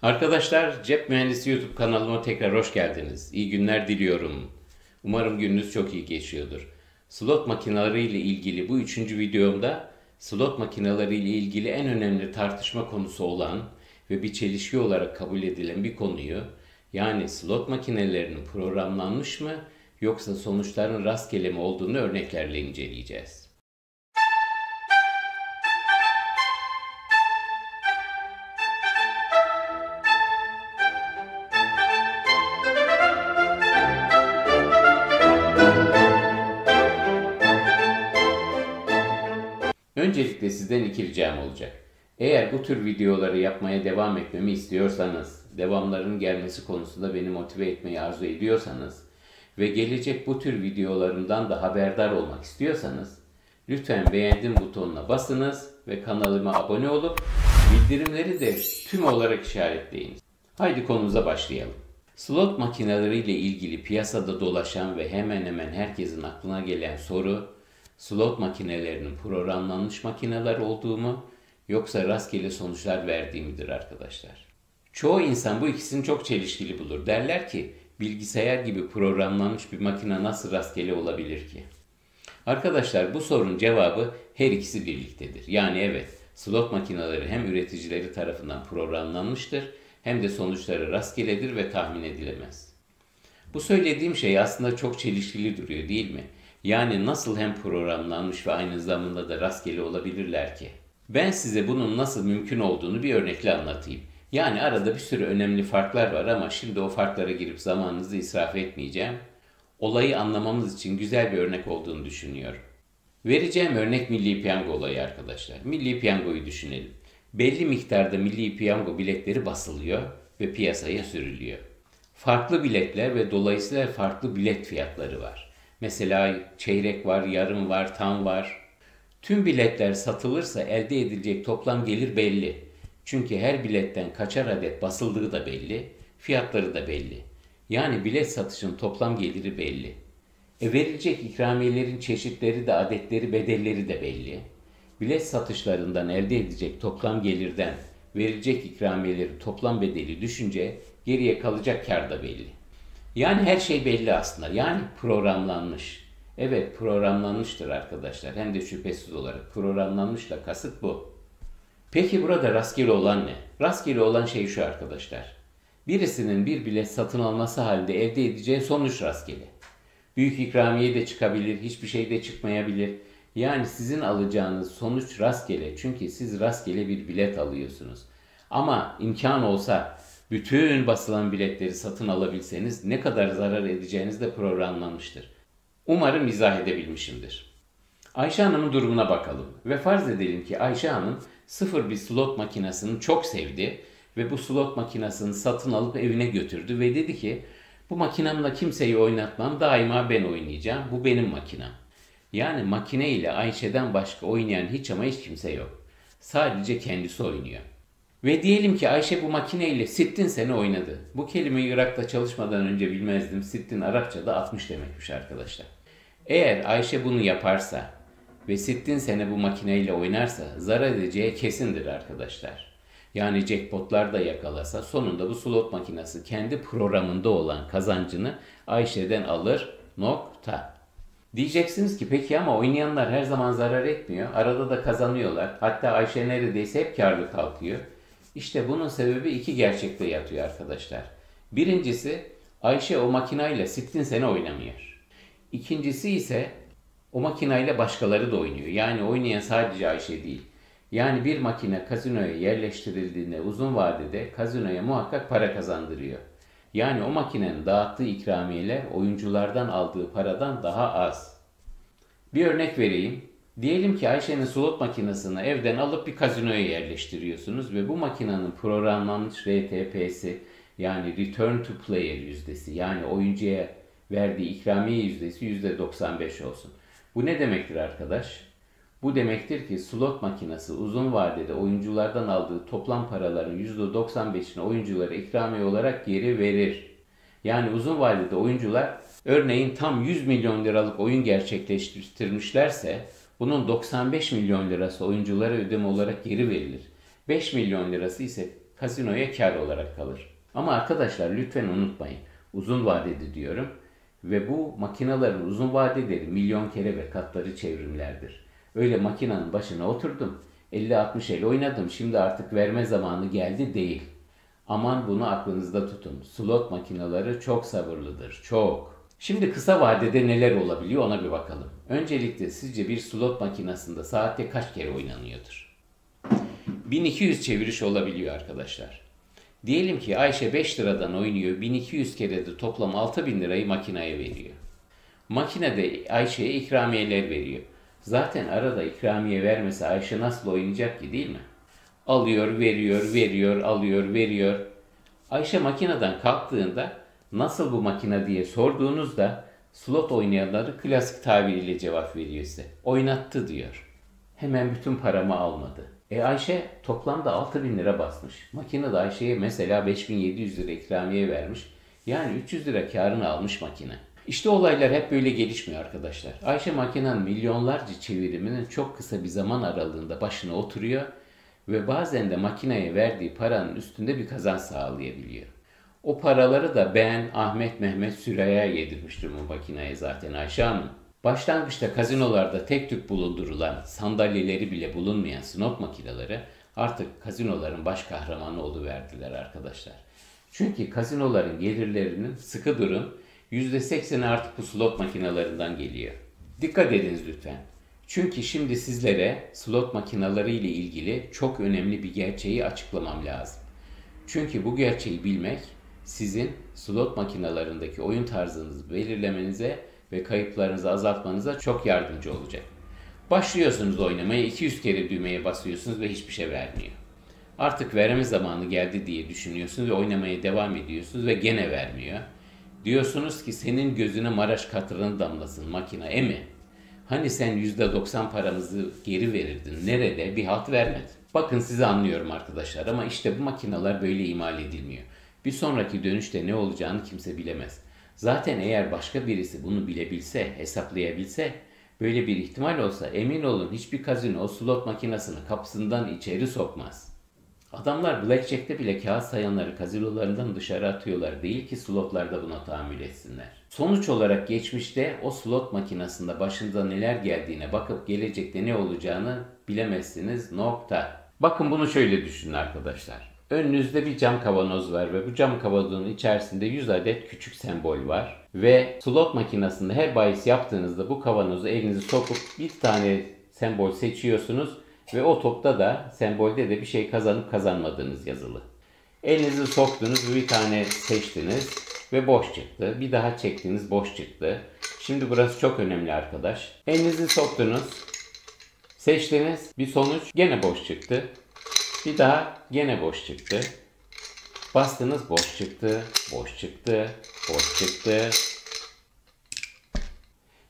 Arkadaşlar, Cep Mühendisi YouTube kanalıma tekrar hoş geldiniz. İyi günler diliyorum. Umarım gününüz çok iyi geçiyordur. Slot makineleri ile ilgili bu üçüncü videomda slot makineleri ile ilgili en önemli tartışma konusu olan ve bir çelişki olarak kabul edilen bir konuyu, yani slot makinelerinin programlanmış mı yoksa sonuçların rastgele mi olduğunu örneklerle inceleyeceğiz. Öncelikle sizden iki ricam olacak. Eğer bu tür videoları yapmaya devam etmemi istiyorsanız, devamların gelmesi konusunda beni motive etmeyi arzu ediyorsanız ve gelecek bu tür videolarımdan da haberdar olmak istiyorsanız, lütfen beğendim butonuna basınız ve kanalıma abone olup bildirimleri de tüm olarak işaretleyiniz. Haydi konumuza başlayalım. Slot makineleriyle ilgili piyasada dolaşan ve hemen hemen herkesin aklına gelen soru, slot makinelerinin programlanmış makineler olduğu mu yoksa rastgele sonuçlar verdiği midir arkadaşlar? Çoğu insan bu ikisini çok çelişkili bulur. Derler ki bilgisayar gibi programlanmış bir makine nasıl rastgele olabilir ki? Arkadaşlar, bu sorunun cevabı her ikisi birliktedir. Yani evet, slot makineleri hem üreticileri tarafından programlanmıştır hem de sonuçları rastgeledir ve tahmin edilemez. Bu söylediğim şey aslında çok çelişkili duruyor, değil mi? Yani nasıl hem programlanmış ve aynı zamanda da rastgele olabilirler ki? Ben size bunun nasıl mümkün olduğunu bir örnekle anlatayım. Yani arada bir sürü önemli farklar var ama şimdi o farklara girip zamanınızı israf etmeyeceğim. Olayı anlamamız için güzel bir örnek olduğunu düşünüyorum. Vereceğim örnek Milli Piyango olayı arkadaşlar. Milli Piyango'yu düşünelim. Belli miktarda Milli Piyango biletleri basılıyor ve piyasaya sürülüyor. Farklı biletler ve dolayısıyla farklı bilet fiyatları var. Mesela çeyrek var, yarım var, tam var. Tüm biletler satılırsa elde edilecek toplam gelir belli. Çünkü her biletten kaçar adet basıldığı da belli, fiyatları da belli. Yani bilet satışın toplam geliri belli. Verilecek ikramiyelerin çeşitleri de adetleri, bedelleri de belli. Bilet satışlarından elde edecek toplam gelirden verilecek ikramiyeleri toplam bedeli düşünce geriye kalacak kar da belli. Yani her şey belli aslında. Yani programlanmış. Evet, programlanmıştır arkadaşlar. Hem de şüphesiz olarak programlanmışla kasıt bu. Peki burada rastgele olan ne? Rastgele olan şey şu arkadaşlar. Birisinin bir bilet satın alması halinde elde edeceği sonuç rastgele. Büyük ikramiye de çıkabilir, hiçbir şey de çıkmayabilir. Yani sizin alacağınız sonuç rastgele. Çünkü siz rastgele bir bilet alıyorsunuz. Ama imkan olsa bütün basılan biletleri satın alabilseniz ne kadar zarar edeceğiniz de programlanmıştır. Umarım izah edebilmişimdir. Ayşe Hanım'ın durumuna bakalım ve farz edelim ki Ayşe Hanım sıfır bir slot makinesini çok sevdi ve bu slot makinesini satın alıp evine götürdü ve dedi ki bu makinemle kimseyi oynatmam, daima ben oynayacağım, bu benim makinem. Yani makine ile Ayşe'den başka oynayan hiç ama hiç kimse yok. Sadece kendisi oynuyor. Ve diyelim ki Ayşe bu makineyle sittin sene oynadı. Bu kelimeyi Irak'ta çalışmadan önce bilmezdim. Sittin Arapçada 60 demekmiş arkadaşlar. Eğer Ayşe bunu yaparsa ve sittin sene bu makineyle oynarsa zarar edeceği kesindir arkadaşlar. Yani jackpotlar da yakalasa sonunda bu slot makinesi kendi programında olan kazancını Ayşe'den alır, nokta. Diyeceksiniz ki peki ama oynayanlar her zaman zarar etmiyor. Arada da kazanıyorlar. Hatta Ayşe neredeyse hep karlı kalkıyor. İşte bunun sebebi iki gerçekte yatıyor arkadaşlar. Birincisi Ayşe o makinayla sittin sene oynamıyor. İkincisi ise o makinayla başkaları da oynuyor. Yani oynayan sadece Ayşe değil. Yani bir makine kazinoya yerleştirildiğinde uzun vadede kazinoya muhakkak para kazandırıyor. Yani o makinenin dağıttığı ikramiyeler oyunculardan aldığı paradan daha az. Bir örnek vereyim. Diyelim ki Ayşe'nin slot makinesini evden alıp bir kazinoya yerleştiriyorsunuz ve bu makinenin programlanmış RTP'si yani Return to Player yüzdesi yani oyuncuya verdiği ikramiye yüzdesi %95 olsun. Bu ne demektir arkadaş? Bu demektir ki slot makinesi uzun vadede oyunculardan aldığı toplam paraların %95'ini oyunculara ikramiye olarak geri verir. Yani uzun vadede oyuncular örneğin tam 100 milyon liralık oyun gerçekleştirmişlerse bunun 95 milyon lirası oyunculara ödeme olarak geri verilir. 5 milyon lirası ise Kazinoya kar olarak kalır. Ama arkadaşlar lütfen unutmayın. Uzun vadede diyorum. Ve bu makinelerin uzun vadeleri milyon kere ve katları çevrimlerdir. Öyle makinenin başına oturdum. 50-60 el oynadım. Şimdi artık verme zamanı geldi değil. Aman bunu aklınızda tutun. Slot makineleri çok sabırlıdır. Çok. Şimdi kısa vadede neler olabiliyor ona bir bakalım. Öncelikle sizce bir slot makinesinde saatte kaç kere oynanıyordur? 1200 çeviriş olabiliyor arkadaşlar. Diyelim ki Ayşe 5 liradan oynuyor. 1200 kere de toplam 6000 lirayı makineye veriyor. Makine de Ayşe'ye ikramiyeler veriyor. Zaten arada ikramiye vermese Ayşe nasıl oynayacak ki değil mi? Alıyor, veriyor, veriyor, alıyor, veriyor. Ayşe makineden kalktığında nasıl bu makine diye sorduğunuzda slot oynayanları klasik tabiriyle cevap veriyor size. Oynattı diyor. Hemen bütün paramı almadı. Ayşe toplamda 6000 lira basmış. Makine de Ayşe'ye mesela 5700 lira ikramiye vermiş. Yani 300 lira karını almış makine. İşte olaylar hep böyle gelişmiyor arkadaşlar. Ayşe makinenin milyonlarca çeviriminin çok kısa bir zaman aralığında başına oturuyor ve bazen de makineye verdiği paranın üstünde bir kazanç sağlayabiliyor. O paraları da ben, Ahmet, Mehmet, Süreyya yedirmiştim o makineye zaten Ayşe Hanım. Başlangıçta kazinolarda tek tük bulundurulan, sandalyeleri bile bulunmayan snop makineleri artık kazinoların baş kahramanı oluverdiler arkadaşlar. Çünkü kazinoların gelirlerinin sıkı durun %80'i artık bu slot makinelerinden geliyor. Dikkat ediniz lütfen. Çünkü şimdi sizlere slot makineleri ile ilgili çok önemli bir gerçeği açıklamam lazım. Çünkü bu gerçeği bilmek sizin slot makinelerindeki oyun tarzınızı belirlemenize ve kayıplarınızı azaltmanıza çok yardımcı olacak. Başlıyorsunuz oynamaya, 200 kere düğmeye basıyorsunuz ve hiçbir şey vermiyor. Artık verme zamanı geldi diye düşünüyorsunuz ve oynamaya devam ediyorsunuz ve gene vermiyor. Diyorsunuz ki senin gözüne Maraş katranı damlasın makine mi? Hani sen %90 paramızı geri verirdin. Nerede? Bir halt vermedin. Bakın sizi anlıyorum arkadaşlar ama işte bu makineler böyle imal edilmiyor. Bir sonraki dönüşte ne olacağını kimse bilemez. Zaten eğer başka birisi bunu bilebilse, hesaplayabilse, böyle bir ihtimal olsa emin olun hiçbir kazino o slot makinesini kapısından içeri sokmaz. Adamlar blackjack'te bile kağıt sayanları kazinolarından dışarı atıyorlar değil ki slotlarda buna tahammül etsinler. Sonuç olarak geçmişte o slot makinesinde başınıza neler geldiğine bakıp gelecekte ne olacağını bilemezsiniz. Nokta. Bakın bunu şöyle düşünün arkadaşlar. Önünüzde bir cam kavanoz var ve bu cam kavanozun içerisinde 100 adet küçük sembol var. Ve slot makinesinde her bahis yaptığınızda bu kavanozu elinizi sokup bir tane sembol seçiyorsunuz. Ve o topta da sembolde de bir şey kazanıp kazanmadığınız yazılı. Elinizi soktunuz, bir tane seçtiniz ve boş çıktı. Bir daha çektiniz, boş çıktı. Şimdi burası çok önemli arkadaş. Elinizi soktunuz, seçtiniz, bir sonuç gene boş çıktı. Bir daha gene boş çıktı. Bastınız, boş çıktı, boş çıktı, boş çıktı.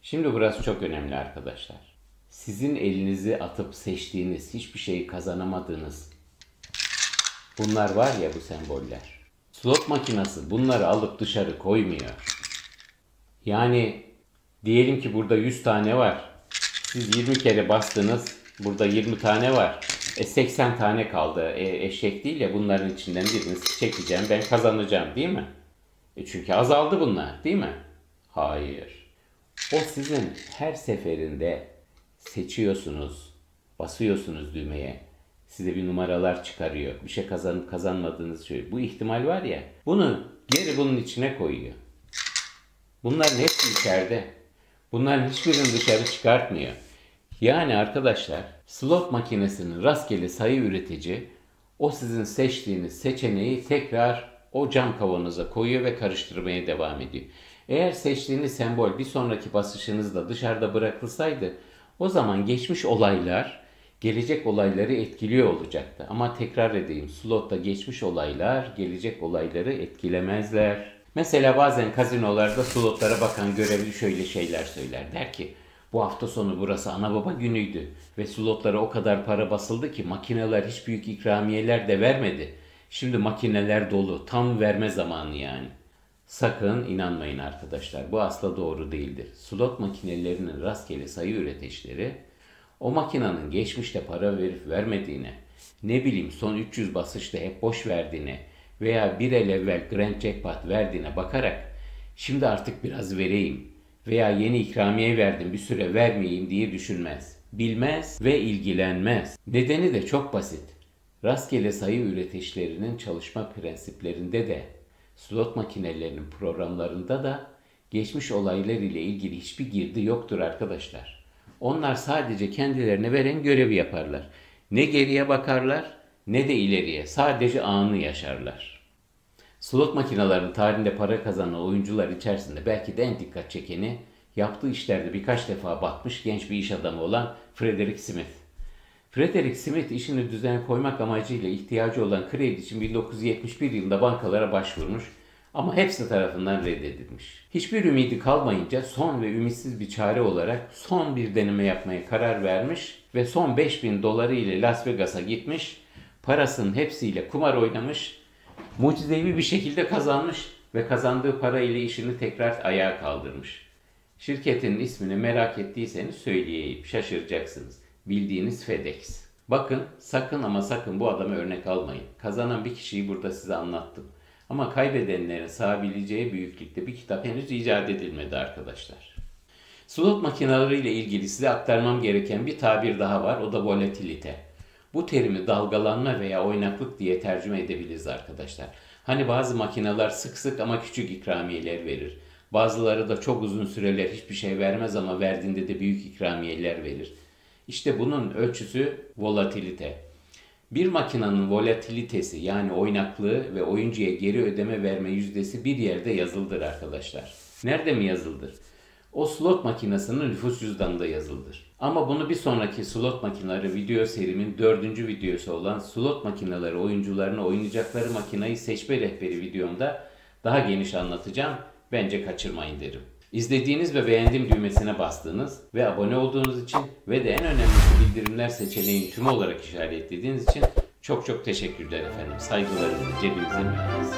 Şimdi burası çok önemli arkadaşlar. Sizin elinizi atıp seçtiğiniz, hiçbir şeyi kazanamadığınız bunlar var ya bu semboller. Slot makinesi bunları alıp dışarı koymuyor. Yani diyelim ki burada 100 tane var. Siz 20 kere bastınız. Burada 20 tane var. 80 tane kaldı. Eşek değil ya bunların içinden birini çekeceğim. Ben kazanacağım değil mi? Çünkü azaldı bunlar değil mi? Hayır. O sizin her seferinde seçiyorsunuz, basıyorsunuz düğmeye. Size bir numaralar çıkarıyor. Bir şey kazanıp kazanmadığınız şey. Bu ihtimal var ya. Bunu geri bunun içine koyuyor. Bunların hepsi içeride. Bunların hiçbirini dışarı çıkartmıyor. Yani arkadaşlar slot makinesinin rastgele sayı üretici o sizin seçtiğiniz seçeneği tekrar o cam kavanoza koyuyor ve karıştırmaya devam ediyor. Eğer seçtiğiniz sembol bir sonraki basışınızda dışarıda bırakılsaydı o zaman geçmiş olaylar gelecek olayları etkiliyor olacaktı. Ama tekrar edeyim slotta geçmiş olaylar gelecek olayları etkilemezler. Mesela bazen kazinolarda slotlara bakan görevli şöyle şeyler söyler. Der ki bu hafta sonu burası ana baba günüydü ve slotlara o kadar para basıldı ki makineler hiç büyük ikramiyeler de vermedi. Şimdi makineler dolu, tam verme zamanı yani. Sakın inanmayın arkadaşlar, bu asla doğru değildir. Slot makinelerinin rastgele sayı üreticileri o makinenin geçmişte para verip vermediğine ne bileyim son 300 basışta hep boş verdiğine veya bir el evvel Grand Jackpot verdiğine bakarak şimdi artık biraz vereyim veya yeni ikramiye verdim bir süre vermeyeyim diye düşünmez. Bilmez ve ilgilenmez. Nedeni de çok basit. Rastgele sayı üreticilerinin çalışma prensiplerinde de, slot makinelerinin programlarında da geçmiş olaylar ile ilgili hiçbir girdi yoktur arkadaşlar. Onlar sadece kendilerine veren görevi yaparlar. Ne geriye bakarlar ne de ileriye. Sadece anı yaşarlar. Slot makinelerinin tarihinde para kazanan oyuncular içerisinde belki de en dikkat çekeni, yaptığı işlerde birkaç defa batmış genç bir iş adamı olan Frederick Smith. Frederick Smith işini düzene koymak amacıyla ihtiyacı olan kredi için 1971 yılında bankalara başvurmuş ama hepsi tarafından reddedilmiş. Hiçbir ümidi kalmayınca son ve ümitsiz bir çare olarak son bir deneme yapmaya karar vermiş ve son 5.000 doları ile Las Vegas'a gitmiş, parasının hepsiyle kumar oynamış, mucizevi bir şekilde kazanmış ve kazandığı para ile işini tekrar ayağa kaldırmış. Şirketin ismini merak ettiyseniz söyleyeyim, şaşıracaksınız. Bildiğiniz FedEx. Bakın sakın ama sakın bu adamı örnek almayın. Kazanan bir kişiyi burada size anlattım. Ama kaybedenlerin sığabileceği büyüklükte bir kitap henüz icat edilmedi arkadaşlar. Slot makineleri ile ilgili size aktarmam gereken bir tabir daha var. O da volatilite. Bu terimi dalgalanma veya oynaklık diye tercüme edebiliriz arkadaşlar. Hani bazı makineler sık sık ama küçük ikramiyeler verir. Bazıları da çok uzun süreler hiçbir şey vermez ama verdiğinde de büyük ikramiyeler verir. İşte bunun ölçüsü volatilite. Bir makinenin volatilitesi yani oynaklığı ve oyuncuya geri ödeme verme yüzdesi bir yerde yazılıdır arkadaşlar. Nerede mi yazılıdır? O slot makinesinin nüfus cüzdanında yazılıdır. Ama bunu bir sonraki slot makineleri video serimin 4. videosu olan slot makineleri oyuncularına oynayacakları makineyi seçme rehberi videomda daha geniş anlatacağım. Bence kaçırmayın derim. İzlediğiniz ve beğendim düğmesine bastığınız ve abone olduğunuz için ve de en önemlisi bildirimler seçeneğini tüm olarak işaretlediğiniz için çok çok teşekkürler efendim. Saygılarımla cebinize mühendis.